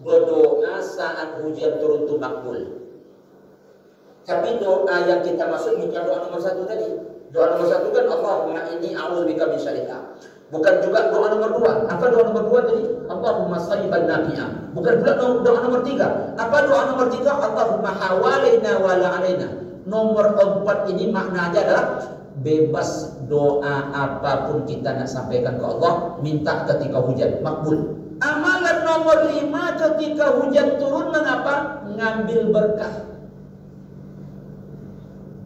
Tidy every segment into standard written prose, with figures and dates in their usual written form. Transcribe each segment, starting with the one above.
berdoa saat hujan turun itu makbul. Tapi doa yang kita maksud bukan doa nomor satu tadi. Doa nomor satu kan Allahumma inni a'udzubika min syarriha. Bukan juga doa nomor dua. Apa doa nomor dua tadi? Allahumma sayyiban nafi'a. Bukan pula doa nomor tiga. Apa doa nomor tiga? Allahumma hawalaina wa la alaina. Nomor empat ini maknanya adalah bebas doa apapun kita nak sampaikan ke Allah, minta ketika hujan, makbul. Amalan nomor 5 ketika hujan turun mengapa? Ngambil berkah.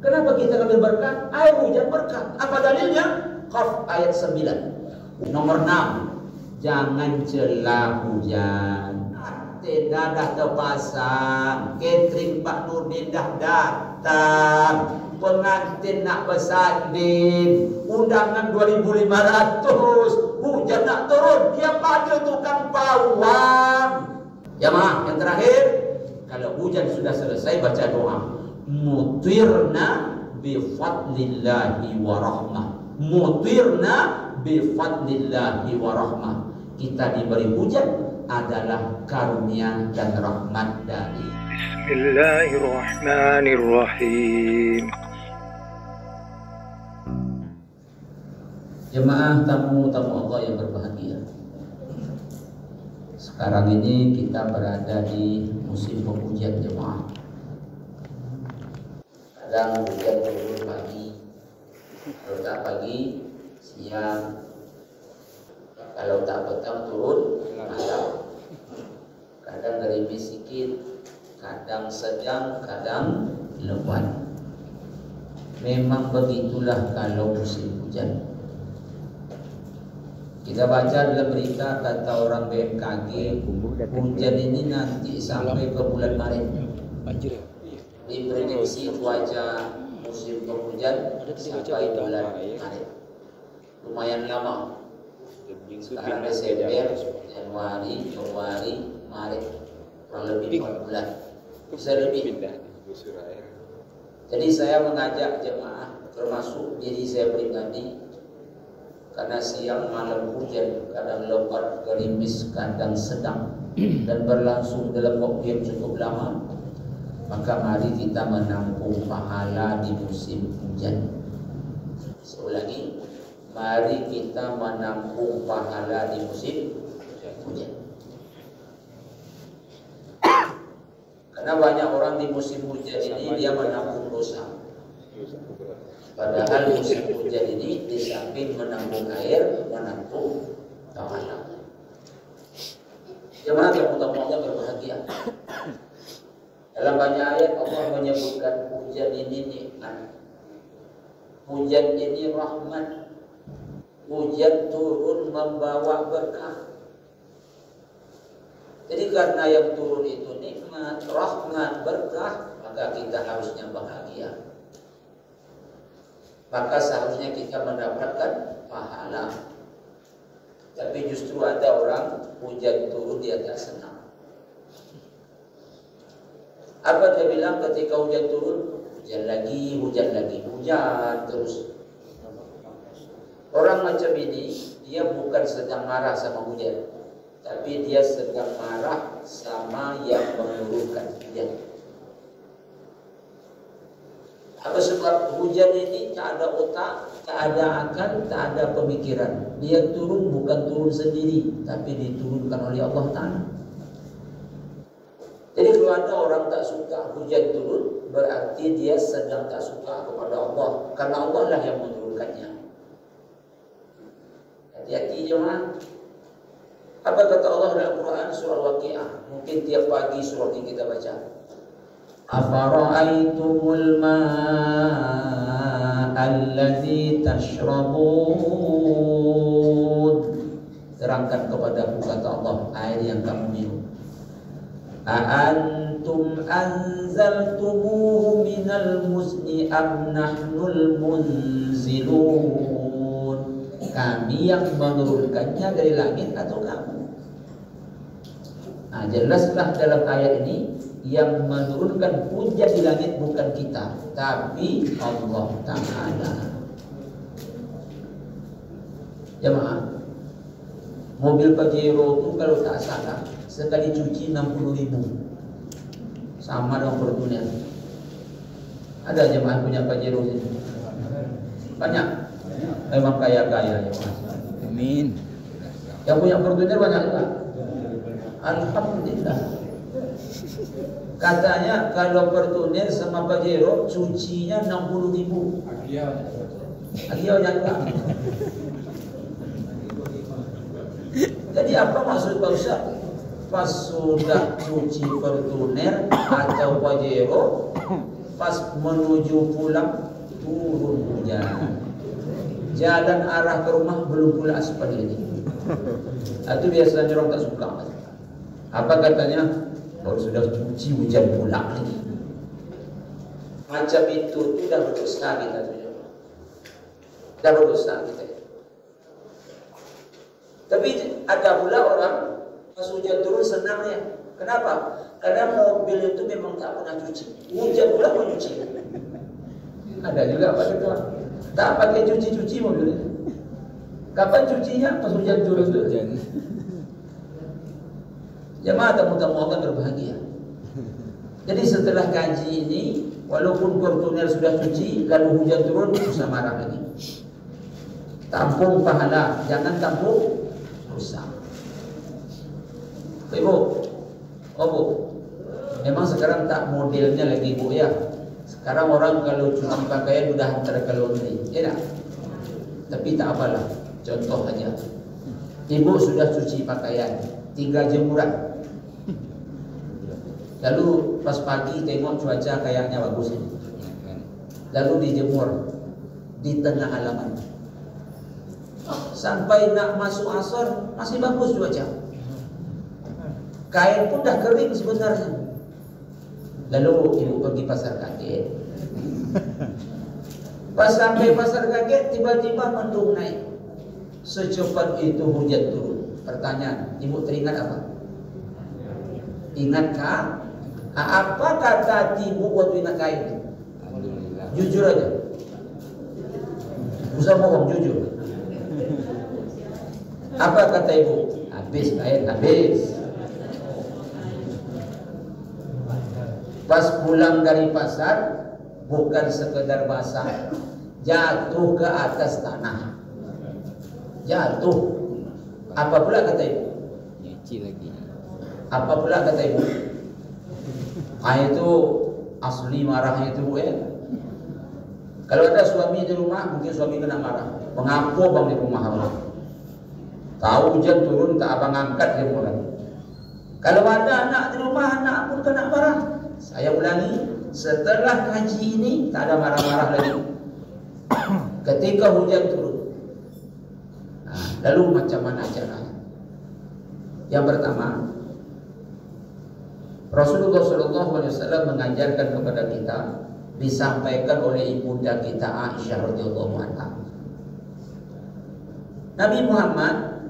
Kenapa kita ngambil berkah? Air hujan berkah. Apa dalilnya? Qaf ayat 9. Nomor 6, jangan celah hujan. Tidak dah terpasang, catering Pak Nurdin dah datang, pengantin nak bersanding, undangan 2.500, hujan nak turun, dia panggil tukang pawang. Jamaah yang terakhir, kalau hujan sudah selesai baca doa, mutirna bifadlillahi wa rahmah, mutirna bifadlillahi wa rahmah. Kita diberi hujan adalah karunia dan rahmat dari Bismillahirrahmanirrahim. Jemaah tamu-tamu Allah yang berbahagia, sekarang ini kita berada di musim penghujan jemaah. Kadang hujan turun pagi, kalau tak pagi, siang, kalau tak petang turun malam. Kadang gerimis sikit, kadang sedang, kadang lebat. Memang begitulah kalau musim hujan. Kita baca dalam berita kata orang BMKG, hujan ini nanti sampai ke bulan Maret. Diprediksi cuaca musim penghujan sampai bulan Maret. Lumayan lama. Sekarang Desember, Januari, Februari, Maret, kurang lebih 4 bulan, bisa lebih. Jadi saya mengajak jemaah, termasuk diri saya pribadi, karena siang malam hujan, kadang lebat, gerimis, kadang sedang, dan berlangsung dalam waktu yang cukup lama, maka mari kita menampung pahala di musim hujan. Seulangi, mari kita menampung pahala di musim hujan. Karena banyak orang di musim hujan ini dia menampung dosa. Padahal musim hujan ini di samping menampung air, menampung pahala. Jemaah yang utama berbahagia. Dalam banyak ayat Allah menyebutkan hujan ini nikmat, hujan ini rahmat. Hujan turun membawa berkah. Jadi karena yang turun itu nikmat, rahmat, berkah, maka kita harusnya bahagia. Maka seharusnya kita mendapatkan pahala. Tapi justru ada orang hujan turun dia tak senang. Apa dia bilang ketika hujan turun? Hujan lagi, hujan lagi, hujan terus. Orang macam ini, dia bukan sedang marah sama hujan, tapi dia sedang marah sama yang menurunkan hujan. Apa sebab hujan ini tak ada otak, tak ada akal, tak ada pemikiran. Dia turun bukan turun sendiri, tapi diturunkan oleh Allah Ta'ala. Jadi kalau ada orang tak suka hujan turun, berarti dia sedang tak suka kepada Allah, karena Allah lah yang menurunkannya. Hati-hati jemaah. Apa kata Allah dalam Quran surah Al-Waqiah? Mungkin tiap pagi surah ini kita baca. Afara'aitumul ma'a allazi tashrabun. Terangkan kepadaku kata Allah air yang kamu minum. A'antum anzaltumuhu minal muzni am nahnul munzilun. Kami yang menurunkannya dari langit atau kamu? Nah, jelaslah dalam ayat ini yang menurunkan hujan di langit bukan kita, tapi Allah Ta'ala. Jemaah, mobil Pajero itu kalau tak salah sekali cuci 60.000. Sama dengan Fortuner. Ada jemaah punya Pajero sini? Banyak. Memang kaya-kaya ya. Amin. Yang punya Fortuner banyak juga. Alhamdulillah. Katanya kalau Fortuner sama Pajero cucinya 60.000. Agia yang enggak. Jadi apa maksud Pak Ustaz? Pas sudah cuci Fortuner atau Pajero, pas menuju pulang turun hujan. Jalan arah ke rumah belum pula aspal ini. Itu biasanya orang tak suka. Apa katanya? Kalau sudah cuci hujan pulang lagi. Macam itu dah berdosa kita tu. Dah berdosa kita. Tapi ada pula orang pas hujan turun senangnya. Kenapa? Karena mobil itu memang tak pernah cuci. Hujan pula mau cuci. Ada juga apa itu? Tak pakai cuci-cuci mobil itu. Kapan cucinya? Pas hujan turun tu. Jemaah tamu-tamu akan berbahagia. Jadi setelah kaji ini, walaupun Fortuner sudah cuci, lalu hujan turun, susah marah lagi. Tampung pahala, jangan tampung dosa. Ibu, oh bu, memang sekarang tak modelnya lagi bu ya. Sekarang orang kalau cuci pakaian sudah hantar ke laundry, ya tak? Tapi tak apalah, contoh aja. Ibu sudah cuci pakaian, tinggal jemuran. Lalu pas pagi tengok cuaca kayaknya bagus ini. Lalu dijemur di tengah halaman. Sampai nak masuk asar masih bagus cuaca. Kain pun dah kering sebenarnya. Lalu ibu pergi pasar kaget. Pas sampai pasar kaget tiba-tiba mendung naik. Secepat itu hujan turun. Pertanyaan, ibu teringat apa? Ingatkah? Apa kata ibu waktu ingat kain? Jujur aja. Usah bohong, jujur. Apa kata ibu? Habis kain, habis. Pas pulang dari pasar, bukan sekedar basah, jatuh ke atas tanah. Jatuh. Apa pula kata ibu? Nyuci lagi. Apa pula kata ibu? Itu asli marahnya itu bu ya. Kalau ada suami di rumah, mungkin suami kena marah. Mengaku bang di rumah abang. Tahu hujan turun, tak abang angkat dia mulai. Kalau ada anak di rumah, anak pun kena marah. Saya ulangi, setelah kaji ini tak ada marah-marah lagi. Ketika hujan turun, lalu macam mana caranya? Yang pertama, Rasulullah SAW mengajarkan kepada kita, disampaikan oleh ibunda kita Aisyah radhiyallahu anha. Nabi Muhammad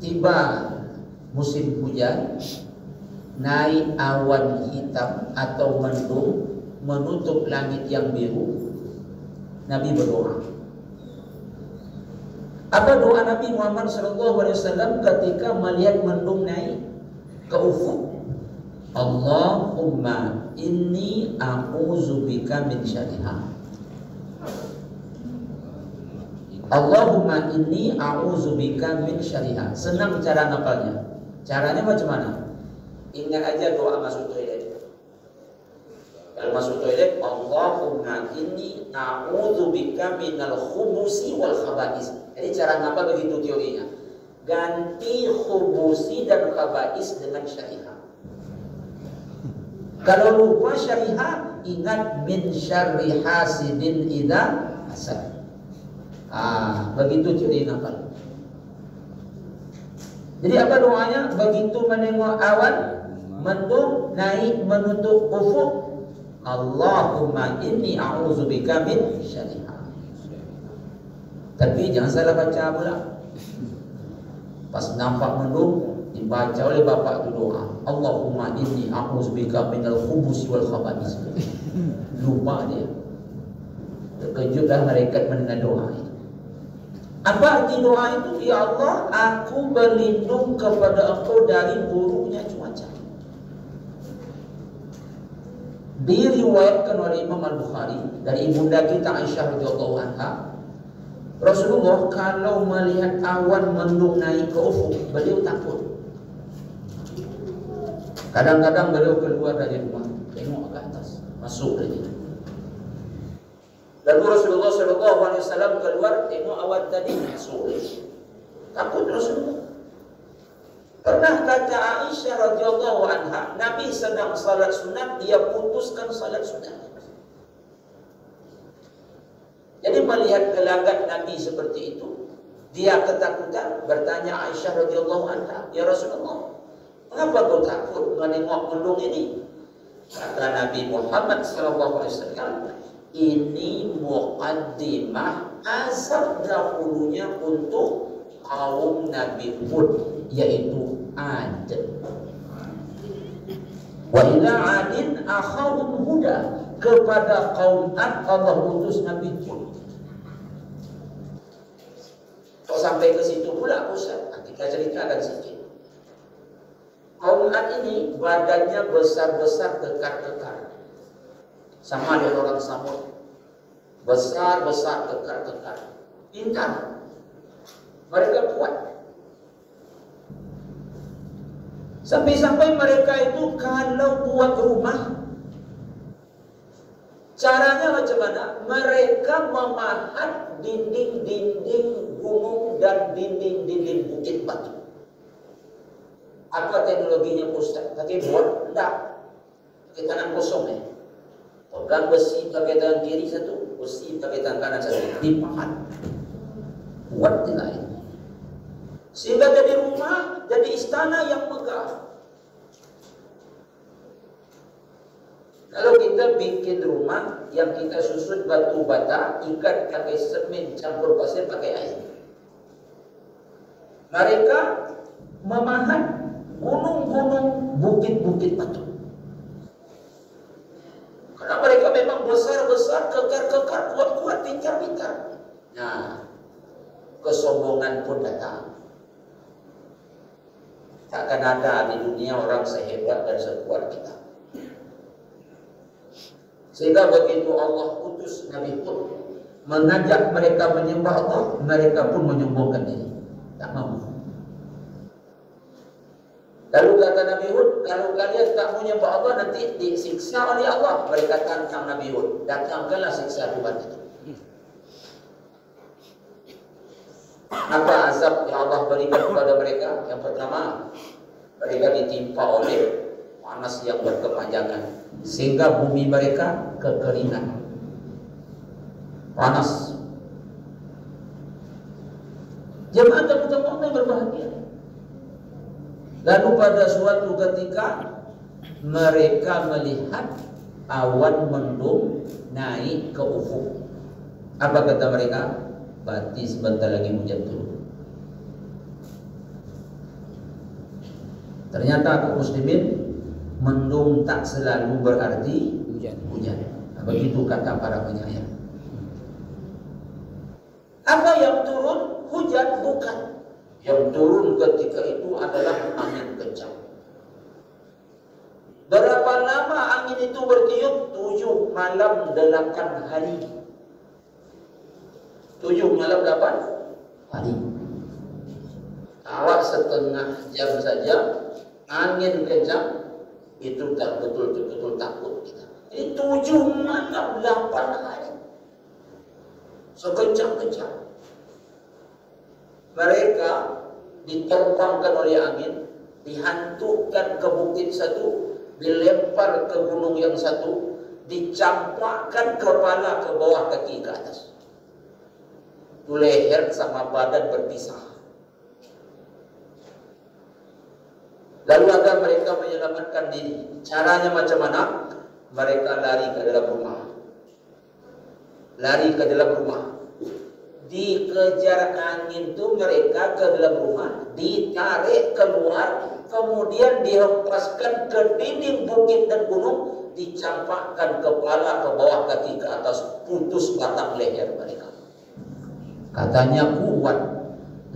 tiba musim hujan, naik awan hitam atau mendung menutup langit yang biru. Nabi berdoa. Apa doa Nabi Muhammad SAW ketika melihat mendung naik ke ufuk? Allahumma inni a'udzubika min syarriha. Allahumma inni a'udzubika min syarriha. Senang cara ngapalnya. Caranya macam mana? Ingat aja doa masuk toilet. Kalau masuk toilet, Allahumma inni a'udzubika minal khubusi wal khaba'is. Jadi cara ngapal begitu teorinya. Ganti khubusi dan khaba'is dengan syarriha. Kalau lupa syariah, ingat min syarri hasidin idza hasad. Begitu ciri ngapal. Jadi apa doanya? Begitu menengok awan mendung naik menutup ufuk, Allahumma inni a'udzubika min syarriha. Tapi jangan salah baca pula. Pas nampak mendung dibaca oleh bapak itu doa, Allahumma inni a'udzubika minal khubusi wal khaba'is. Lupa dia. Terkejutlah malaikat mendengar doa itu. Apa arti doa itu? Ya Allah, aku berlindung kepada Engkau dari buruknya cuaca. Diriwayatkan oleh Imam Al-Bukhari dari ibunda kita Aisyah radhiyallahu anha, Rasulullah kalau melihat awan mendung naik ke ufuk, beliau takut. Kadang-kadang beliau keluar dari rumah, tengok ke atas, masuk lagi. Lalu Rasulullah SAW keluar, tengok awan tadi, masuk lagi. Takut Rasulullah. Pernah kata Aisyah radhiyallahu anha, Nabi sedang salat sunat, dia putuskan salat sunat. Jadi melihat gelagat Nabi seperti itu, dia ketakutan, bertanya Aisyah radhiyallahu anha, ya Rasulullah, kenapa kau takut menengok mendung ini? Kata Nabi Muhammad SAW, ini muqaddimah azab dahulunya untuk kaum Nabi Hud, yaitu Ad. Wa ila adin akhahum huda, kepada kaum Ad Allah utus Nabi Hud. Kok sampai ke situ pula Ustaz? Kita ceritakan sedikit. Kaum Ad ini badannya besar-besar, kekar-kekar, sama dengan orang Samud. Besar-besar, kekar-kekar, pintar, mereka kuat. Sampai-sampai mereka itu kalau buat rumah, caranya macam mana? Mereka memahat dinding-dinding gunung dan dinding-dinding bukit batu. Apa teknologinya Ustaz? Pakai buat? Tidak. Pakai tangan kosong ya. Pegang besi pakai tangan kiri satu, besi pakai tangan kanan satu, dipahat. Kuat nilai. Sehingga jadi rumah, jadi istana yang megah. Kalau kita bikin rumah yang kita susun batu bata, ikat pakai semen, campur pasir pakai air. Mereka memahat gunung-gunung, bukit-bukit batu. Karena mereka memang besar-besar, kekar-kekar, kuat-kuat, pintar-pintar. Nah, kesombongan pun datang. Takkan ada di dunia orang sehebat dan sekuat kita. Sehingga begitu Allah utus Nabi Hud mengajak mereka menyembah Allah, mereka pun menyombongkan diri, tak mau. Lalu kata Nabi Hud, kalau kalian tak mau menyembah Allah nanti disiksa oleh Allah. Mereka tantang Nabi Hud, datangkanlah siksa Tuhan itu. Apa azab yang Allah berikan kepada mereka? Yang pertama, mereka ditimpa oleh panas yang berkepanjangan, sehingga bumi mereka kekeringan, panas. Jemaah teman-teman yang berbahagia. Lalu pada suatu ketika mereka melihat awan mendung naik ke ufuk. Apa kata mereka? Berarti sebentar lagi hujan turun. Ternyata kaum muslimin, mendung tak selalu berarti hujan. Begitu kata para penyair. Apa yang turun? Hujan bukan. Yang turun ketika itu adalah angin kencang. Berapa lama angin itu bertiup? 7 malam 8 hari. 7 malam 8 hari. Awak setengah jam saja angin kencang, itu tak betul-betul takut kita. Ini 7 malam 8 hari. Sekencang-kencang. Mereka diterbangkan oleh angin, dihantukan ke bukit satu, dilempar ke gunung yang satu, dicampakkan kepala ke bawah, kaki ke atas. Leher sama badan berpisah. Lalu agar mereka menyelamatkan diri, caranya macam mana? Mereka lari ke dalam rumah. Lari ke dalam rumah. Dikejar angin itu mereka ke dalam rumah, ditarik keluar, kemudian dihempaskan ke dinding bukit dan gunung, dicampakkan kepala ke bawah, kaki ke atas, putus batang leher mereka. Katanya kuat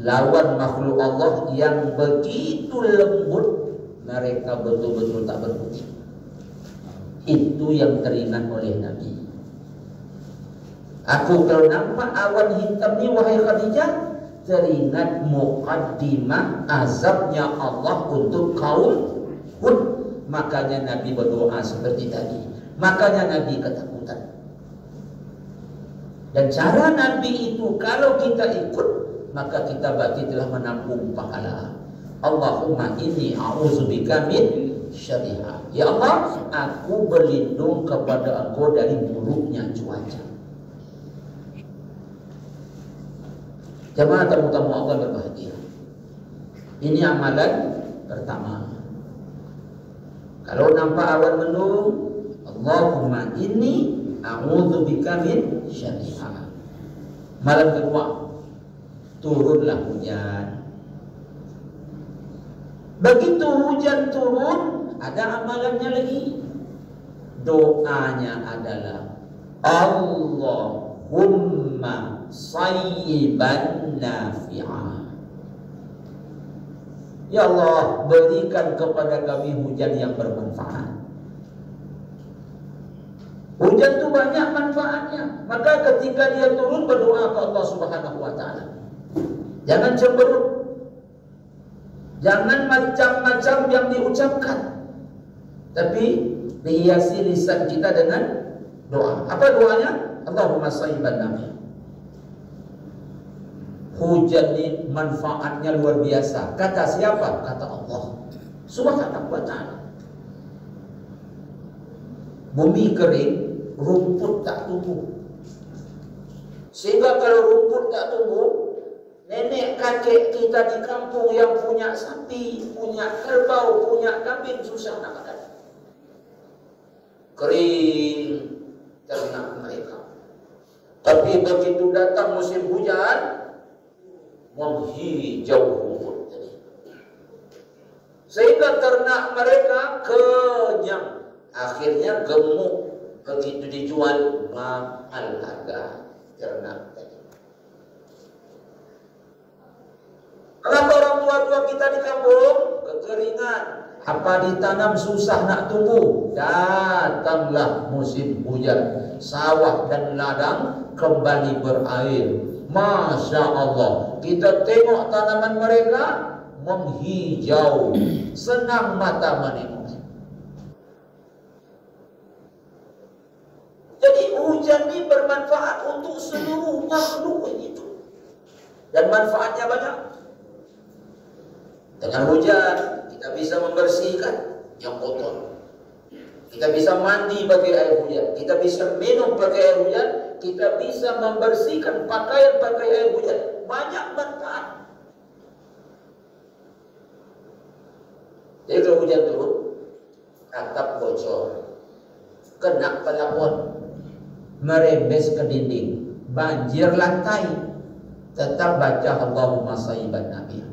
lawan makhluk Allah yang begitu lembut, mereka betul-betul tak berkutik. Itu yang teringat oleh Nabi. Aku kalau nampak awan hitam ni wahai Khadijah, teringat muqaddimah azabnya Allah untuk kaum Hud. Makanya Nabi berdoa seperti tadi. Makanya Nabi ketakutan. Dan cara Nabi itu kalau kita ikut, maka kita berarti telah menampung pahala. Allahumma inni a'udzubika min syarriha. Ya Allah, aku berlindung kepada Engkau dari buruknya cuaca. Jemaah tamu-tamu Allah berbahagia. Ini amalan pertama. Kalau nampak awan mendung, Allahumma inni a'udzubika min syarriha. Malam kedua, turunlah hujan. Begitu hujan turun, ada amalannya lagi. Doanya adalah Allahumma sayyiban nafi'ah. Ya Allah, berikan kepada kami hujan yang bermanfaat. Hujan itu banyak manfaatnya. Maka ketika dia turun, berdoa ke Allah Subhanahu wa ta'ala. Jangan cemberut. Jangan macam-macam yang diucapkan, tapi dihiasi lisan kita dengan doa. Apa doanya? Allahumma sayyiban nafi'ah. Hujan ini manfaatnya luar biasa. Kata siapa? Kata Allah Subhanahu wa ta'ala. Bumi kering, rumput tak tumbuh. Sehingga kalau rumput tak tumbuh, nenek kakek kita di kampung yang punya sapi, punya kerbau, punya kambing susah nak makan. Kering ternak mereka. Tapi begitu datang musim hujan, menghijau rumput tadi. Sehingga ternak mereka kenyang. Akhirnya gemuk. Begitu dijual mahal harga ternak tadi. Kenapa orang tua-tua kita di kampung? Kekeringan. Apa ditanam susah nak tumbuh. Datanglah musim hujan. Sawah dan ladang kembali berair. Masya Allah. Kita tengok tanaman mereka menghijau. Senang mata menengok. Jadi hujan ini bermanfaat untuk seluruh makhluk itu. Dan manfaatnya banyak. Dengan hujan kita bisa membersihkan yang kotor. Kita bisa mandi pakai air hujan. Kita bisa minum pakai air hujan. Kita bisa membersihkan pakaian pakai air hujan. Banyak manfaat. Jadi kalau hujan turun, atap bocor, kena pelapon, merembes ke dinding, banjir lantai, tetap baca Allahumma sayyiban nafi'ah.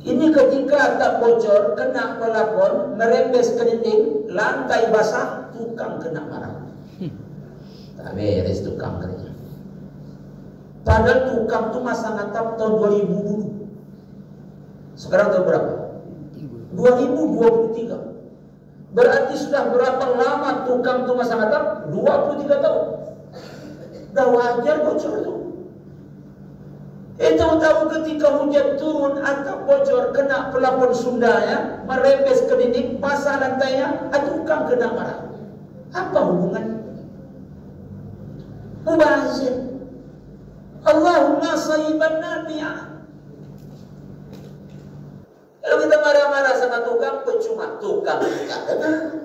Ini ketika atap bocor, kena pelapon, merembes ke dinding, lantai basah, tukang kena marah. Tak beres tukang kerja. Padahal tukang tu masang atap tahun 2000 dulu. Sekarang tahun berapa? 2023. Berarti sudah berapa lama tukang tu masang atap? 23 tahun. Dah wajar bocor tu. Tahu-tahu ketika hujan turun, atap bocor, kena pelapon Sundanya, merembes ke dinding, basah lantainya, tukang kena marah. Apa hubungannya? Mubazir. Allahumma sayyiban nafi'ah. Kalau kita marah-marah sama tukang, percuma. Tukang dengar.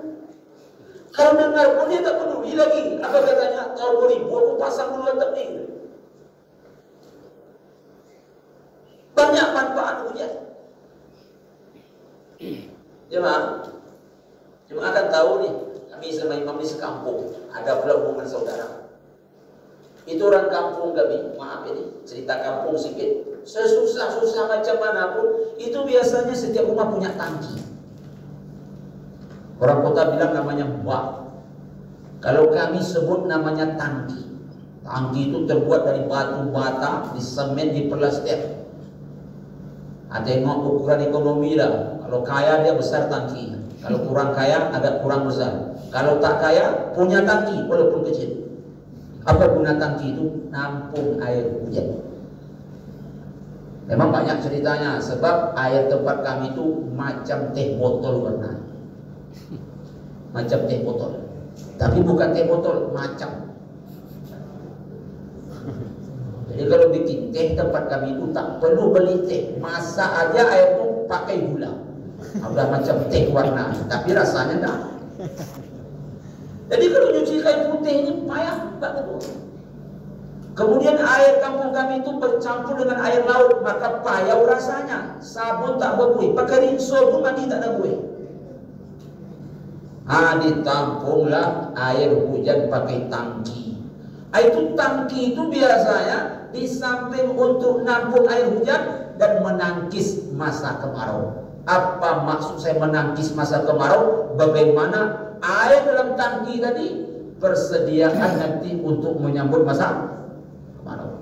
Kalau dengar pun dia tak peduli lagi. Apa katanya? Tahun 2000 aku pasang dulu atap ni. Banyak manfaat hujan. Jemaah kan tahu nih, kami sama imam di sekampung, ada pula hubungan saudara. Itu orang kampung kami, maaf ini, cerita kampung sikit. Sesusah-susah macam mana pun, itu biasanya setiap rumah punya tangki. Orang kota bilang namanya bak. Kalau kami sebut namanya tangki. Tangki itu terbuat dari batu bata, di semen, di plastik. Tengok ukuran ekonomi lah. Kalau kaya dia besar tangki. Kalau kurang kaya agak kurang besar. Kalau tak kaya punya tangki walaupun kecil. Apa guna tangki itu? Nampung air hujan. Memang banyak ceritanya. Sebab air tempat kami itu macam teh botol warna. Macam teh botol. Tapi bukan teh botol, macam. Jadi kalau bikin teh tempat kami itu tak perlu beli teh, masak aja air itu pakai gula. Udah macam teh warna, tapi rasanya enggak. Jadi kalau nyuci kain putih ini payah banget. Kemudian air kampung kami itu bercampur dengan air laut, maka payah rasanya. Sabun tak berbuih, pakai rinso pun mandi tak ada buih. Ditampunglah air hujan pakai tangki. Itu tangki itu biasanya di samping untuk nampung air hujan dan menangkis masa kemarau. Apa maksud saya menangkis masa kemarau? Bagaimana air dalam tangki tadi persediaan nanti untuk menyambut masa kemarau.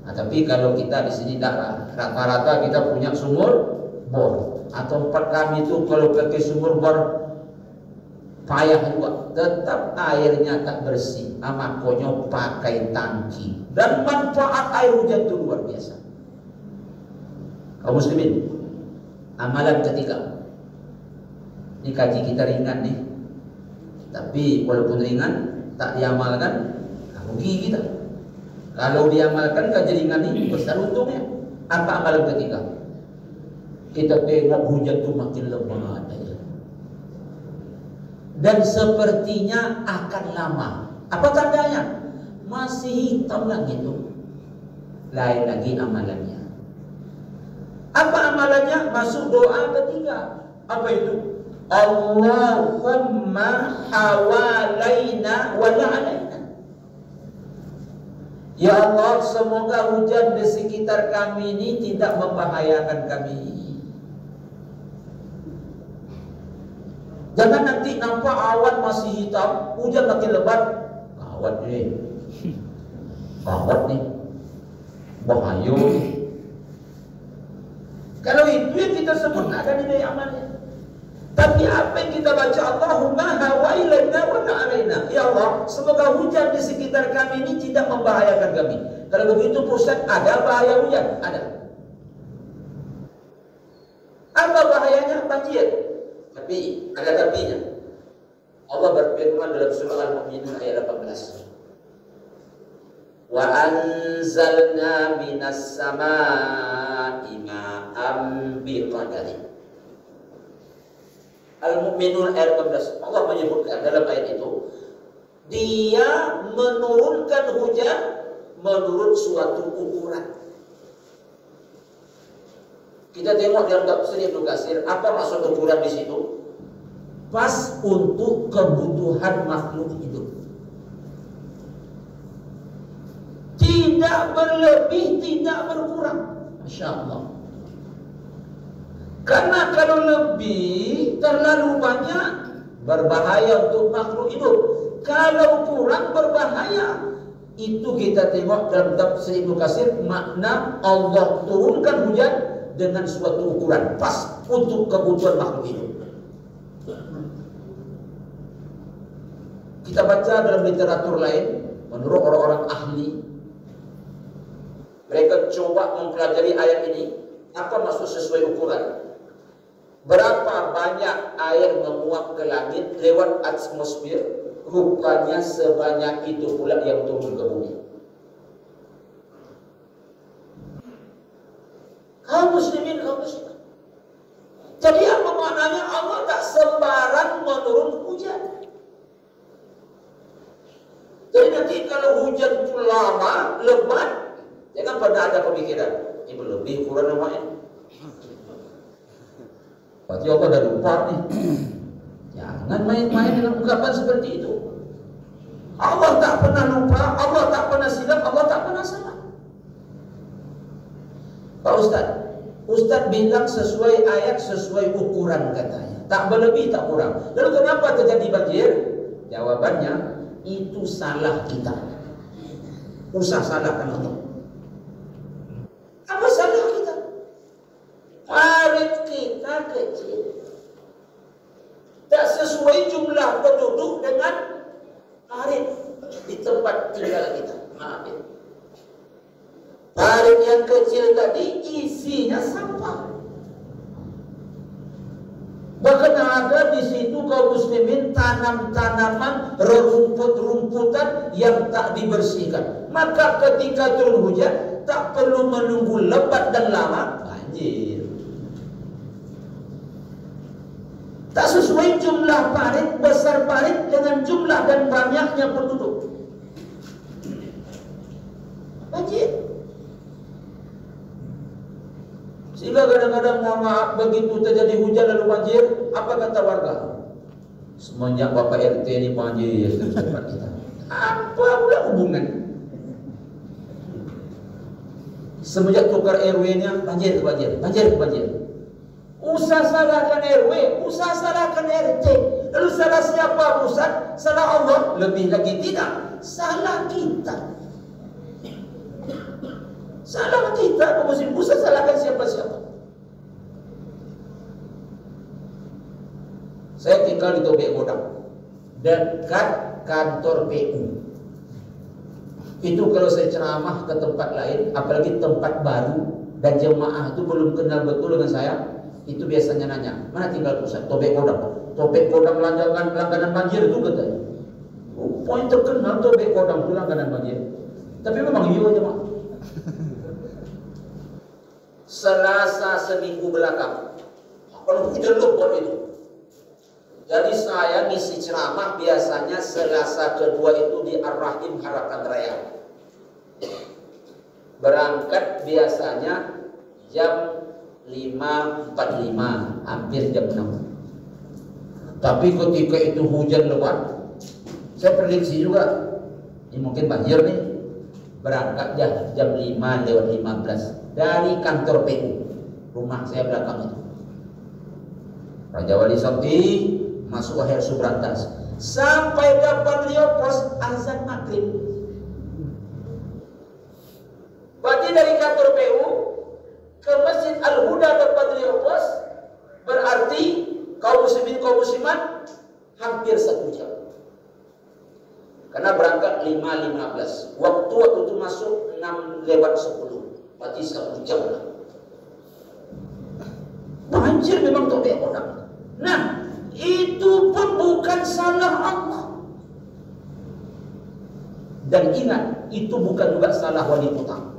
Tapi kalau kita di sini rata-rata kita punya sumur bor, atau tempat kami itu kalau pakai sumur bor payah juga, tetap airnya tak bersih. Makanya pakai tangki. Dan manfaat air hujan itu luar biasa. Kaum muslimin, amalan ketiga. Ini kaji kita ringan nih, tapi walaupun ringan tak diamalkan, rugi kita. Kalau diamalkan kaji ringan ini besar untungnya. Apa amalan ketiga? Kita tengok hujan itu makin lemah aja. Dan sepertinya akan lama. Apa tandanya? Masih hitam lagi itu. Lain lagi amalannya. Apa amalannya? Masuk doa ketiga. Apa itu? Allahumma hawalaina wa la alaina. Ya Allah, semoga hujan di sekitar kami ini tidak membahayakan kami. Jangan nanti nampak awan masih hitam, hujan makin lebat. Gawat nih. Gawat nih. Bahaya. Kalau itu yang kita sebut ada nilai amalnya. Tapi apa yang kita baca, Allahumma hawailaina wa ta'alaina. Ya Allah, semoga hujan di sekitar kami ini tidak membahayakan kami. Kalau begitu Ustaz, ada bahaya hujan? Ada. Apa bahayanya? Banjir. Tapi ada tapinya. Allah berfirman dalam surah Al-Mu'minun ayat 18. Wa anzalna minas samaa'i ma'an biqadarin. Al-Mu'minun ayat 18. Allah menyebutkan dalam ayat itu, Dia menurunkan hujan menurut suatu ukuran. Kita tengok dalam tafsir Ibnu Katsir, apa maksud ukuran di situ? Pas untuk kebutuhan makhluk hidup. Tidak berlebih, tidak berkurang. Masya Allah. Karena kalau lebih, terlalu banyak, berbahaya untuk makhluk hidup. Kalau kurang, berbahaya. Itu kita tengok dalam tafsir Ibnu Katsir, makna Allah turunkan hujan dengan suatu ukuran pas untuk kebutuhan makhluk hidup. Kita baca dalam literatur lain, menurut orang-orang ahli, mereka coba mempelajari ayat ini, apa maksud sesuai ukuran. Berapa banyak air menguap ke langit lewat atmosfer, rupanya sebanyak itu pula yang turun ke bumi. Kaum muslimin. Jadi apa maknanya? Allah tak sembarang menurun hujan. Jadi nanti kalau hujan itu lama, lebat, jangan pernah ada pemikiran ini berlebih kurang namanya. Berarti Allah dah lupa nih. Jangan main-main dengan ungkapan seperti itu. Allah tak pernah lupa, Allah tak pernah silap, Allah tak pernah salah. Pak Ustaz bilang sesuai ayat, sesuai ukuran katanya. Tak berlebih, tak kurang. Lalu kenapa terjadi banjir? Jawabannya, itu salah kita. Usah salahkan Allah. Apa salah kita? Parit kita kecil, tak sesuai jumlah penduduk dengan parit di tempat tinggal kita. Maaf ya. Parit yang kecil tadi isinya sampah. Bahkan ada di situ kaum muslimin tanam tanaman rumput-rumputan yang tak dibersihkan. Maka ketika turun hujan tak perlu menunggu lebat dan lama, banjir. Tak sesuai jumlah parit, besar parit dengan jumlah dan banyaknya penduduk, banjir. Sehingga kadang-kadang mohon maaf, begitu terjadi hujan lalu banjir, apa kata warga? Semenjak Bapak RT ini banjir di tempat kita. Apa pula hubungan? Semenjak tukar RW-nya banjir. Usah salahkan RW, usah salahkan RT. Lalu salah siapa pusat? Salah Allah? Lebih lagi tidak, salah kita. Salah kita, pemusim pusat salahkan siapa-siapa. Saya tinggal di Tobek Godang, dekat kantor PU. Itu kalau saya ceramah ke tempat lain, apalagi tempat baru, dan jemaah itu belum kenal betul dengan saya, itu biasanya nanya, mana tinggal pusat? Tobek Godang. Tobek Godang langganan banjir itu katanya. Poin terkenal Tobek Godang itu langganan banjir. Tapi memang iya jemaah. Selasa seminggu belakang, kalau kita lupa itu. Jadi saya ngisi ceramah biasanya Selasa kedua itu di Ar-Rahim Harapan Raya. Berangkat biasanya jam 5.45, hampir jam 6. Tapi ketika itu hujan lebat, saya prediksi juga, ini mungkin banjir nih. Berangkat jam 5:15 dari kantor PU, rumah saya belakang itu. Raja Wali Sakti masuk akhir Subrantas, sampai depan Rio Pos azan maghrib. Berarti dari kantor PU ke Masjid Al-Huda depan Rio Pos, berarti kaum muslimin kaum muslimat hampir 1 jam. Karena berangkat 5.15, waktu itu masuk 6:10, berarti 1 jam lah. Banjir memang Tobek Godang. Nah, itu pun bukan salah Allah. Dan ingat, itu bukan juga salah wali kota.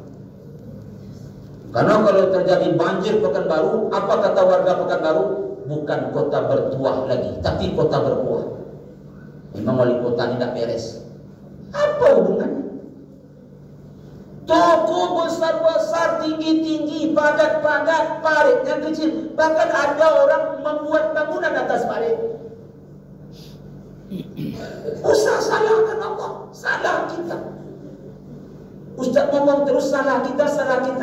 Karena kalau terjadi banjir Pekanbaru, apa kata warga Pekanbaru? Bukan kota bertuah lagi, tapi kota berkuah. Memang wali kota tidak beres. Apa hubungannya? Toko besar-besar, tinggi-tinggi, padat-padat, parit yang kecil. Bahkan ada orang membuat bangunan atas parit. Usah salahkan Allah, salah kita. Ustaz ngomong terus salah kita.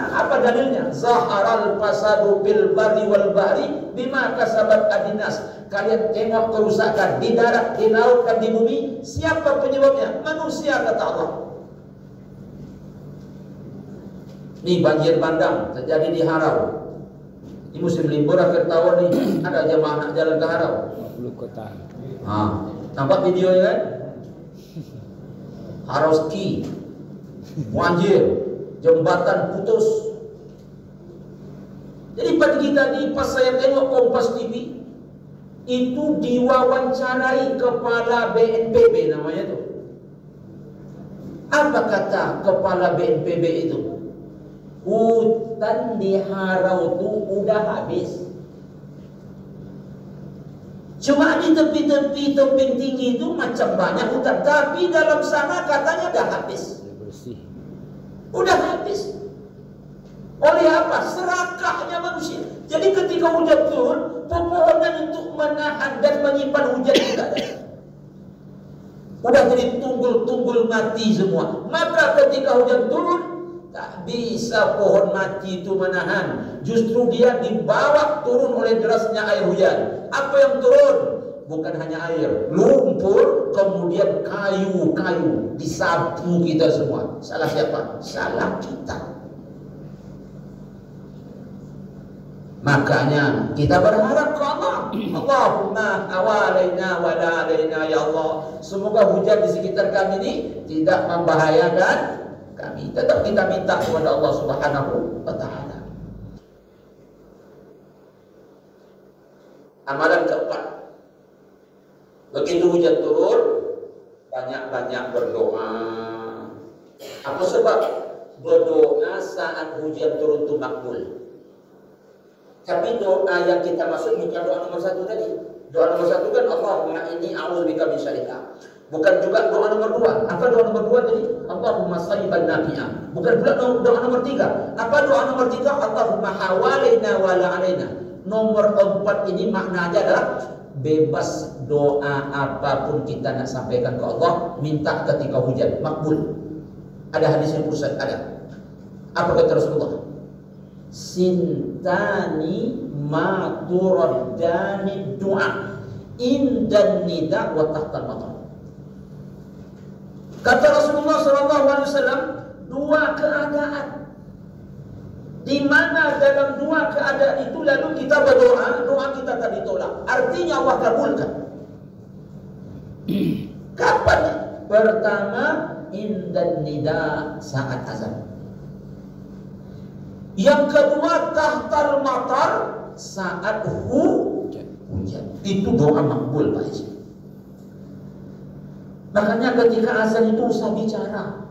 Apa dalilnya? Zaharal fasadu bil barri wal bahri bima kasabat adinas. Kalian tengok kerusakan di darat, di laut dan di bumi. Siapa penyebabnya? Manusia, kata Allah. Ini banjir bandang terjadi di Harau. Di musim libur akhir tahun nih, ada jemaah nak jalan ke Harau. 50 kota. Nampak videonya kan? Harau ski, banjir, jembatan putus. Jadi pada kita nih, pas saya tengok Kompas TV, itu diwawancarai kepala BNPB namanya tuh. Apa kata kepala BNPB itu? Hutan di Harau itu udah habis. Cuma di tepi-tepi tebing tinggi itu macam banyak hutan, tapi dalam sana katanya udah habis. Udah habis. Oleh apa? Serakahnya manusia. Jadi ketika hujan turun, pepohonan untuk menahan dan menyimpan hujan tidak ada. Udah jadi tunggul-tunggul mati semua. Maka ketika hujan turun, tak bisa pohon mati itu menahan. Justru dia dibawa turun oleh derasnya air hujan. Apa yang turun? bukan hanya air, lumpur, kemudian kayu-kayu disapu kita semua. Salah siapa? Salah kita. Makanya kita berharap ke Allah. Allahumma hawalaina wa la alaina ya Allah. Semoga hujan di sekitar kami ini tidak membahayakan kami. Tetap kita minta kepada Allah Subhanahu wa taala. Amalan keempat. Begitu hujan turun, banyak-banyak berdoa. Apa sebab? Berdoa saat hujan turun itu makbul. Tapi doa yang kita maksud bukan doa nomor satu tadi. Doa nomor satu kan Allahumma inni a'udzubika min syarriha. Bukan juga doa nomor dua. Apa doa nomor dua tadi? Allahumma sayyiban nafi'ah. Bukan pula doa nomor tiga. Apa doa nomor tiga? Allahumma hawalaina wa la alaina. Nomor empat ini maknanya adalah bebas doa apapun kita nak sampaikan ke Allah, minta ketika hujan, makbul. Ada hadis yang pusat, ada. Apa kata Rasulullah? Sintani ma turaddani du'a indan nida wa tahtal matar. Kata Rasulullah SAW, dua keadaan di mana dalam dua keadaan itu lalu kita berdoa, doa kita tak ditolak. Artinya Allah kabulkan. Kapan? Pertama, indan nida, saat azan. Yang kedua, tahtal matar, saat hujan. Itu doa makbul, Pak Haji. Makanya ketika azan itu usah bicara,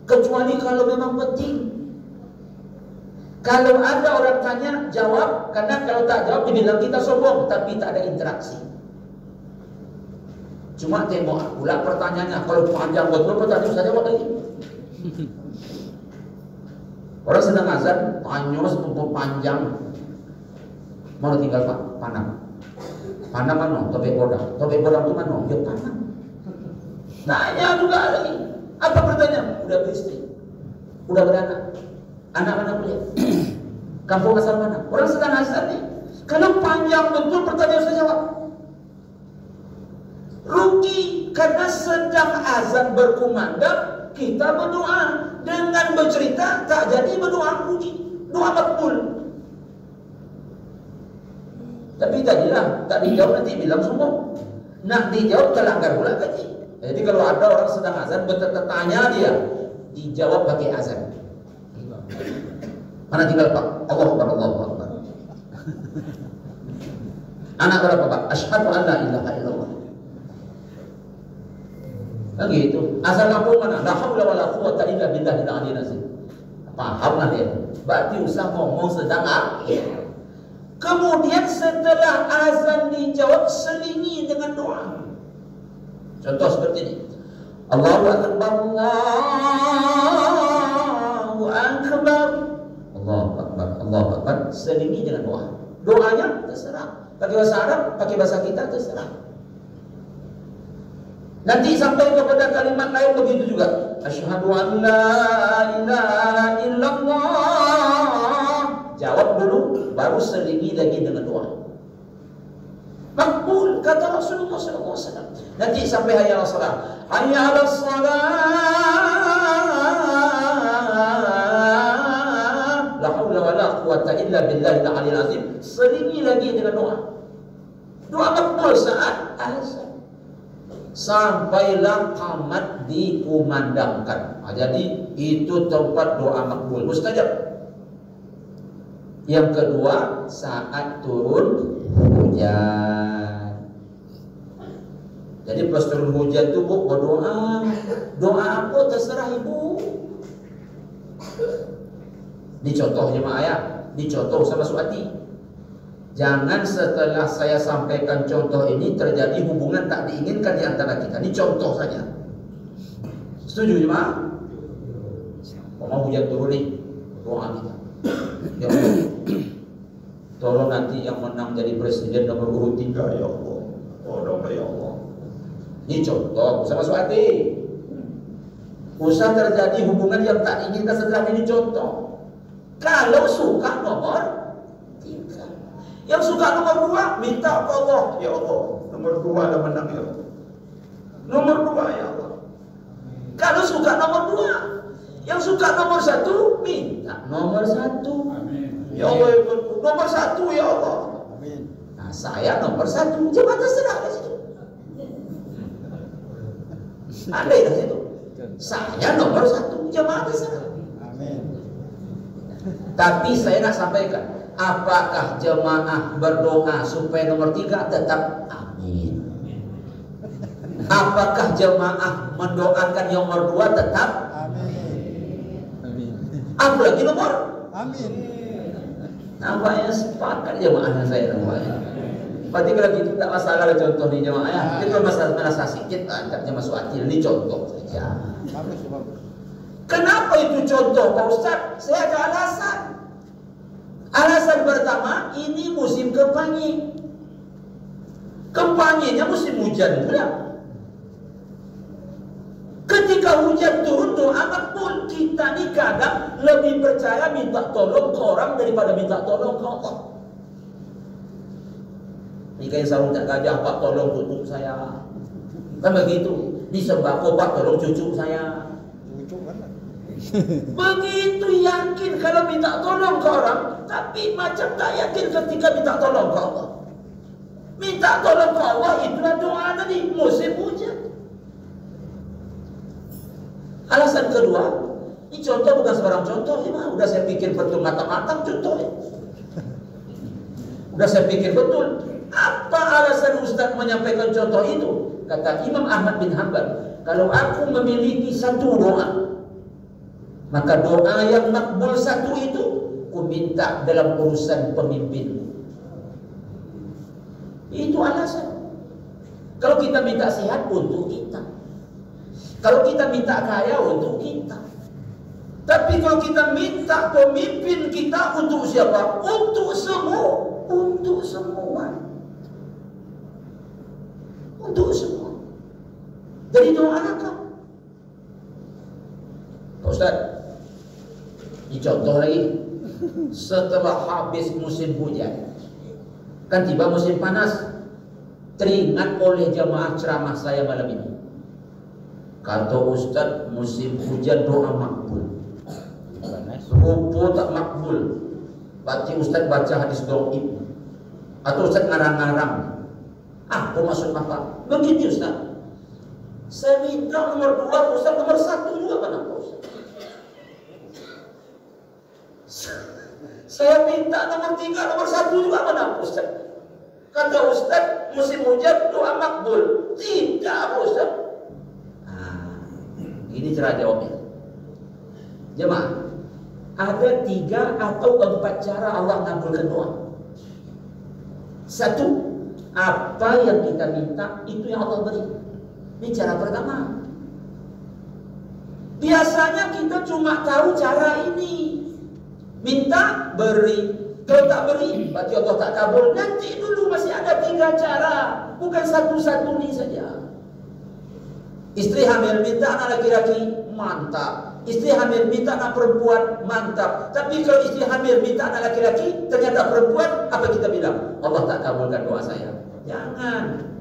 kecuali kalau memang penting. Kalau ada orang tanya, jawab. Karena kalau tak jawab, dibilang kita sombong, tapi tak ada interaksi. Cuma tembok pula pertanyaannya. Kalau panjang betul, pertanyaan saya jawab lagi. Orang sedang azan, tanya sepupu panjang. Mau tinggal Pak, panam. Panam mana? Tobek bodang. Tobek bodang itu mana? Ya panam. Nanya juga lagi. Apa pertanyaan? Udah beristri, udah beranak. Anak mana kuliah? Kampung asal mana? Orang sedang azan nih. Kalau panjang betul pertanyaan saya jawab. Rugi karena sedang azan berkumandang, kita berdoa. Dengan bercerita tak jadi berdoa, rugi. Doa makbul. Tapi tadilah tak dijawab, nanti bilang sombong. Nak dijawab terlanggar pula gaji. Jadi kalau ada orang sedang azan bertanya dia, dijawab pakai azan. Mana tinggal Pak? Allahu Akbar, Allahu Akbar. Anak berapa Pak? Asyhadu an la ilaha illallah. Nah gitu. Asal kampung mana? La haula wala quwwata illa billahil aliyyil azim. Pahamlah dia. Berarti usah ngomong sedang akhir. Kemudian setelah azan dijawab, selingi dengan doa. Contoh seperti ini. Allahu Akbar, Allahu Akbar. Allahu Akbar, Allahu Akbar. Selingi dengan doa. Doanya terserah. Pakai bahasa Arab, pakai bahasa kita terserah. Nanti sampai kepada kalimat lain begitu juga. Asyhadu an la ilaha illallah. Jawab dulu, baru selingi lagi dengan doa. Makbul, kata Rasulullah SAW. Nanti sampai hayya ala salat. Hayya ala salat. La haula wala quwwata illa billahil aliyyil azim. Selingi lagi dengan doa. Doa makbul saat azan. Sampailah qamat dikumandangkan. Jadi itu tempat doa makbul, mustajab. Yang kedua, saat turun hujan. Jadi pas turun hujan itu Bu berdoa. Doa apa terserah Ibu. Dicontoh jemaah ya, dicontoh sama Suati. Jangan setelah saya sampaikan contoh ini terjadi hubungan tak diinginkan di antara kita. Ini contoh saja. Setuju jemaah? Mau hujan turun nih, doa kita. Ya Allah, tolong nanti yang menang jadi presiden nomor urut 3 ya Allah. Tolong ya Allah. Ini contoh sama Suati. Usah terjadi hubungan yang tak diinginkan setelah ini contoh. Kalau suka nomor 3. Yang suka nomor 2, minta ke Allah. Ya Allah, nomor 2 dah menang ya Allah. Nomor 2 ya Allah. Kalau suka nomor 2, yang suka nomor 1, minta nomor 1. Ya Allah, nomor 1 ya Allah. Nah, saya nomor 1, jemaah terserah di situ. Ada di situ. Saya nomor 1, jemaah terserah. Tapi saya nak sampaikan, apakah jemaah berdoa supaya nomor 3 tetap amin? Apakah jemaah mendoakan yang nomor 2 tetap amin? Apalagi nomor amin. Nampaknya sepakat jemaahnya saya nampaknya. Berarti kalau gitu tak masalah lah contoh di jemaah ya. Tapi kalau masalah merasa sedikit, tak masuk hati. Ini contoh saja. Kenapa itu contoh Pak Ustaz? Saya ada alasan. Alasan pertama, ini musim kampanye. Kampanyenya musim hujan pula. Ketika hujan turun, doa makbul. Kita ni kadang lebih percaya minta tolong ke orang daripada minta tolong ke Allah. Ni kain sarung tak gajah, Pak tolong tutup saya. Kan begitu. Di sembako, Pak tolong cucu saya. Begitu yakin kalau minta tolong ke orang, tapi macam tak yakin ketika minta tolong ke Allah. Minta tolong ke Allah itulah doa tadi musim hujan. Alasan kedua, ini contoh bukan sebarang contoh, ya, udah saya pikir betul matang-matang contohnya. Udah saya pikir betul. Apa alasan Ustaz menyampaikan contoh itu? Kata Imam Ahmad bin Hanbal, kalau aku memiliki satu doa, maka doa yang makbul satu itu ku minta dalam urusan pemimpin. Itu alasan. Kalau kita minta sehat untuk kita, kalau kita minta kaya untuk kita. Tapi kalau kita minta pemimpin kita untuk siapa? Untuk semua. Untuk semua. Untuk semua. Jadi doa lengkap. Ustaz, ini contoh lagi. Setelah habis musim hujan, kan tiba musim panas. Teringat oleh jamaah ceramah saya malam ini. Kata Ustaz, musim hujan doa makbul. Rupo tak makbul. Berarti Ustaz baca hadis dhaif. Atau Ustaz ngarang-ngarang. Apa maksud apa? Begitu Ustaz. Saya minta nomor 2, Ustaz nomor 1 juga kenapa Ustaz? Saya minta nomor 3, nomor 1 juga kenapa Ustaz? Kata Ustaz, musim hujan doa makbul. Tidak Ustaz. Ini cara jawabnya. Jemaah, ada 3 atau 4 cara Allah mengabulkan doa. 1, apa yang kita minta itu yang Allah beri. Ini cara pertama. Biasanya kita cuma tahu cara ini. Minta, beri. Kalau tak beri, berarti Allah tak kabul. Nanti dulu masih ada 3 cara. Bukan satu-satu ini saja. Istri hamil minta anak laki-laki, mantap. Istri hamil minta anak perempuan, mantap. Tapi kalau istri hamil minta anak laki-laki, ternyata perempuan, apa kita bilang? Allah tak kabulkan doa saya. Jangan.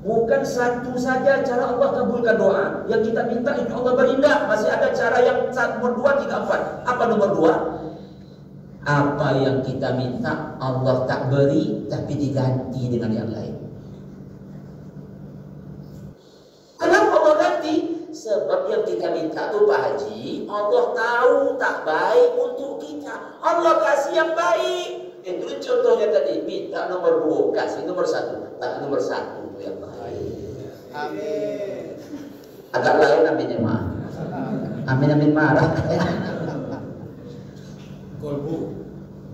Bukan satu saja cara Allah kabulkan doa. Yang kita minta itu Allah berindah. Masih ada cara yang nomor 2, 3, 4. Apa nomor 2? Apa yang kita minta Allah tak beri, tapi diganti dengan yang lain. Kenapa Allah ganti? Sebab yang kita minta tuh Pak Haji, Allah tahu tak baik untuk kita. Allah kasih yang baik. Itu contohnya tadi, minta nomor 2, kasih nomor 1. Tak nomor 1 itu yang baik. Amin. Agak lain aminnya mah. Amin marah.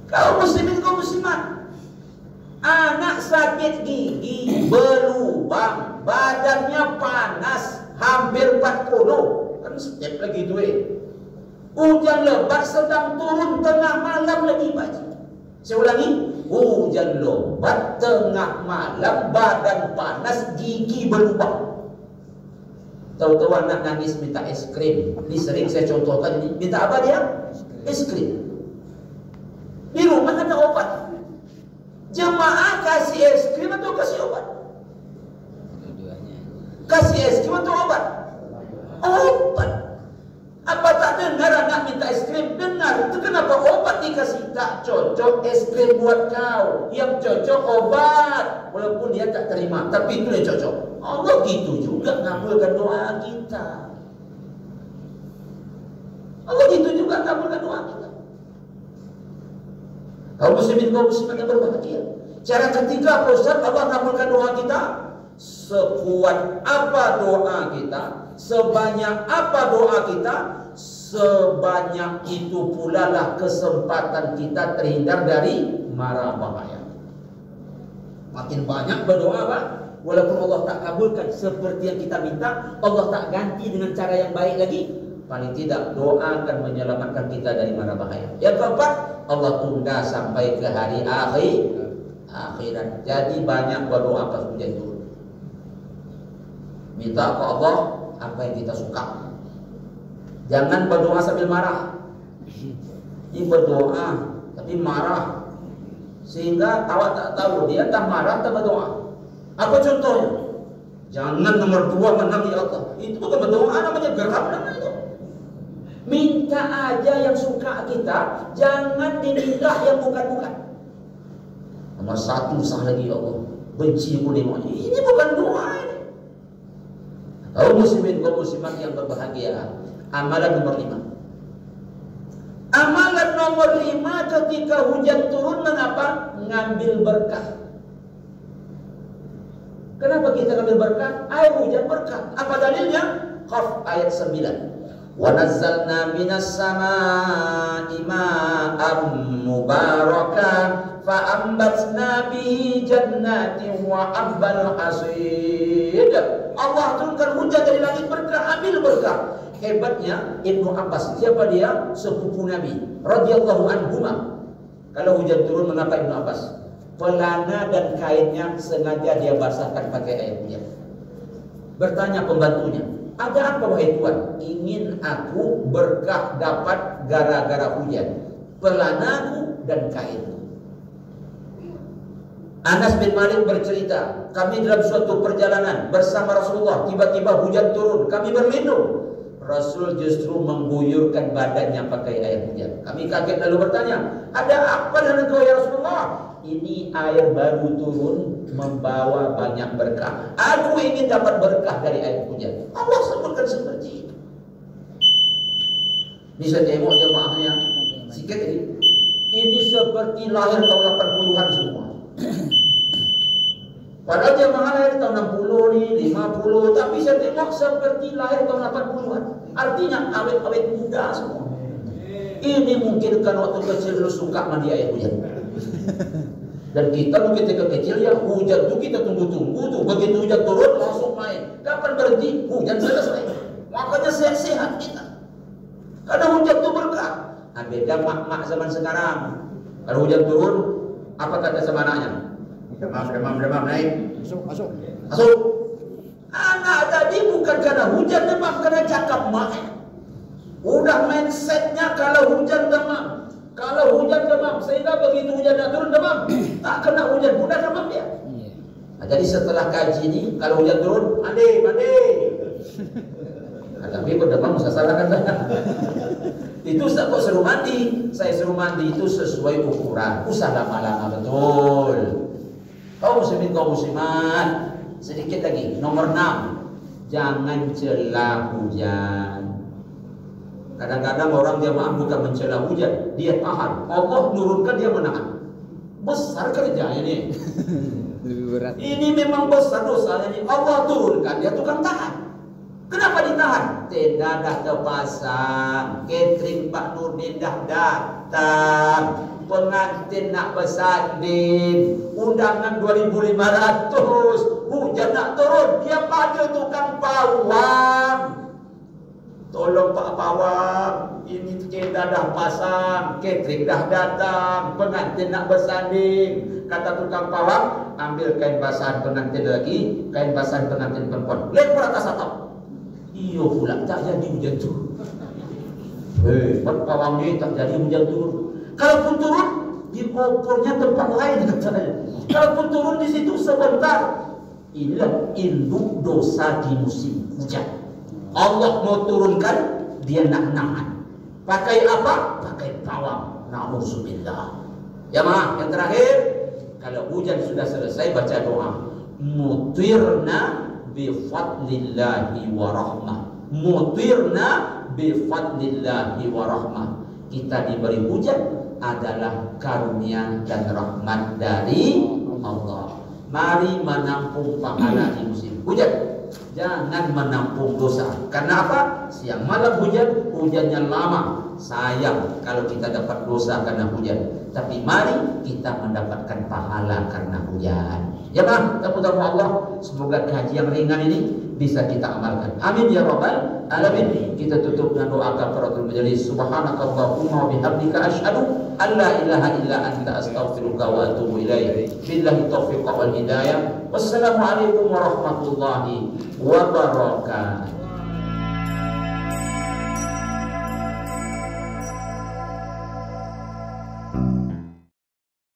Kau muslimin, kau muslimat. Anak sakit gigi, berlubang, badannya panas, hampir 40. Kan step lagi itu Hujan lebat sedang turun tengah malam lagi Pak. Saya ulangi, hujan lebat tengah malam, badan panas, gigi berlubang. Tahu-tahu anak nangis minta es krim. Ini sering saya contohkan ini. Minta apa dia? Es krim. Di rumah ada obat. Jemaah kasih es krim atau kasih obat? Dua-duanya. Kasih es krim atau obat? Obat. Apa tak dengar anak minta es krim? Dengar. Itu kenapa obat dikasih? Tak cocok es krim buat kau. Yang cocok obat. Walaupun dia tak terima, tapi itu yang cocok. Allah gitu juga ngabulkan doa kita. Allah gitu juga ngabulkan doa kita. Kaum muslimin, kaum muslimat yang berbahagia. Cara ketiga, Pak Ustaz, Allah ngabulkan doa kita. Sekuat apa doa kita, sebanyak apa doa kita, sebanyak itu pula lah kesempatan kita terhindar dari mara bahaya. Makin banyak berdoa, Pak, walaupun Allah tak kabulkan seperti yang kita minta, Allah tak ganti dengan cara yang baik lagi, paling tidak doa akan menyelamatkan kita dari mara bahaya. Yang keempat, Allah tunda sampai ke hari akhirat. Jadi banyak berdoa pas hujan turun. Minta ke Allah apa yang kita suka. Jangan berdoa sambil marah. Ini berdoa tapi marah, sehingga awak tak tahu dia tak marah tak berdoa. Apa contohnya? Jangan nomor 2 menang ya Allah. Itu bukan berdoa, namanya geram namanya itu. Minta aja yang suka kita, jangan diminta yang bukan-bukan. Nomor 1 sah lagi ya Allah, benci kulimannya. Ini bukan doa ini. Kaum muslimin, kaum muslimat yang berbahagia, amalan nomor 5. Amalan nomor 5 ketika hujan turun, mengapa? Ngambil berkah. Kenapa kita ngambil berkah? Air hujan berkah. Apa dalilnya? Qaf ayat 9. Wa nazzalna minas samaa'i ma'an mubarakan fa ambatna bihi jannatin wa habbal hasid. Allah turunkan hujan dari langit berkah, ambil berkah. Hebatnya Ibnu Abbas, siapa dia? Sepupu Nabi radhiyallahu anhuma. Kalau hujan turun, mengapa Ibnu Abbas? Pelana dan kainnya sengaja dia basahkan pakai air hujan. Bertanya pembantunya, ada apa wahai Tuan? Ingin aku berkah dapat gara-gara hujan, pelanaku dan kainku. Anas bin Malik bercerita, kami dalam suatu perjalanan bersama Rasulullah, tiba-tiba hujan turun, kami berlindung. Rasul justru mengguyurkan badannya pakai air hujan. Kami kaget lalu bertanya, ada apa dengan engkau ya Rasulullah? Ini air baru turun membawa banyak berkah. Aku ingin dapat berkah dari air hujan. Allah sebutkan seperti itu. Bisa tengok jemaahnya sikit ini. Ini seperti lahir tahun 80-an semua. Padahal jemaah lahir tahun 60 nih, 50, tapi saya tengok seperti lahir tahun 80-an. Artinya awet-awet muda semua. Ini mungkin kan waktu kecil dulu suka mandi air hujan. Dan kita mungkin ketika kecil ya hujan tuh kita tunggu-tunggu tuh, begitu hujan turun langsung main. Kapan berhenti? Hujan selesai. Makanya sehat-sehat kita. Karena hujan tuh berkah. Nah, beda mak-mak zaman sekarang. Kalau hujan turun, apa kata sama anaknya? Demam, naik. Masuk. Anak tadi bukan karena hujan demam, karena cakap mak. Udah mindsetnya kalau hujan demam. Kalau hujan demam, sehingga begitu hujan tak turun demam. Tak kena hujan, udah demam dia. Nah, jadi setelah kaji ini, kalau hujan turun, mandi. Nah, tapi berdemam, saya salahkan saya. Itu Ustaz kok suruh mandi. Saya suruh mandi itu sesuai ukuran. Usah lama-lama betul. Kaum muslimin, kaum muslimat, sedikit lagi. Nomor 6, jangan celah hujan. Kadang-kadang orang jamaah bukan mencela hujan, dia tahan. Allah turunkan, dia menahan. Besar kerjanya nih. Lebih berat. Ini memang besar dosanya nih. Allah turunkan, dia tukang tahan. Kenapa ditahan? Tenda dah terpasang, catering Pak Nurdin dah datang, pengantin nak bersanding, undangan 2.500, hujan nak turun, dia panggil tukang pawang. Tolong Pak Pawang, ini tenda dah pasang, catering dah datang, pengantin nak bersanding. Kata tukang pawang, ambil kain basahan pengantin lagi, kain basahan pengantin perempuan, lempar atas atap. Iyo pula tak jadi hujan turun. Hebat pawang ini, tak jadi hujan turun. Kalaupun turun, diopornya tempat lain katanya. Kalaupun turun di situ sebentar, inilah induk dosa di musim hujan. Allah mau turunkan, dia nahan. Pakai apa? Pakai pawang. Na'udzubillah. Ya maaf, yang terakhir, kalau hujan sudah selesai baca doa. Mutirna bifadlillahi wa rahmah. Mutirna bifadlillahi wa rahmah. Kita diberi hujan adalah karunia dan rahmat dari Allah. Mari menampung pahala di musim hujan. Jangan menampung dosa. Karena apa? Siang malam hujan, hujannya lama. Sayang kalau kita dapat dosa karena hujan. Tapi mari kita mendapatkan pahala karena hujan. Ya bang, tamu Allah, semoga kaji yang ringan ini bisa kita amalkan. Amin ya rabbal alamin. Kita tutup dengan doa kafaratul majelis. Subhanakallahumma wa bihamdika asyhadu an la ilaha illa anta astaghfiruka wa atubu ilaik. Billahi taufiq wal hidayah. Wassalamualaikum warahmatullahi wabarakatuh.